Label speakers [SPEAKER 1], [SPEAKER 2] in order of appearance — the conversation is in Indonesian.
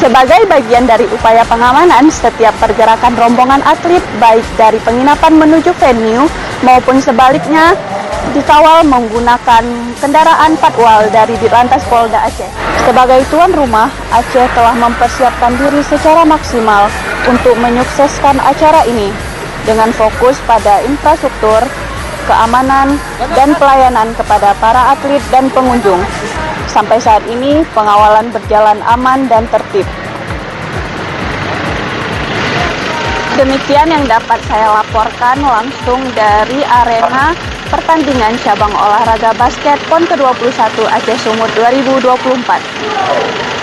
[SPEAKER 1] Sebagai bagian dari upaya pengamanan, setiap pergerakan rombongan atlet baik dari penginapan menuju venue maupun sebaliknya dikawal menggunakan kendaraan patwal dari Ditlantas Polda Aceh. Sebagai tuan rumah, Aceh telah mempersiapkan diri secara maksimal untuk menyukseskan acara ini dengan fokus pada infrastruktur, keamanan, dan pelayanan kepada para atlet dan pengunjung. Sampai saat ini, pengawalan berjalan aman dan tertib. Demikian yang dapat saya laporkan langsung dari arena pertandingan cabang olahraga basket PON ke-21 Aceh Sumut 2024.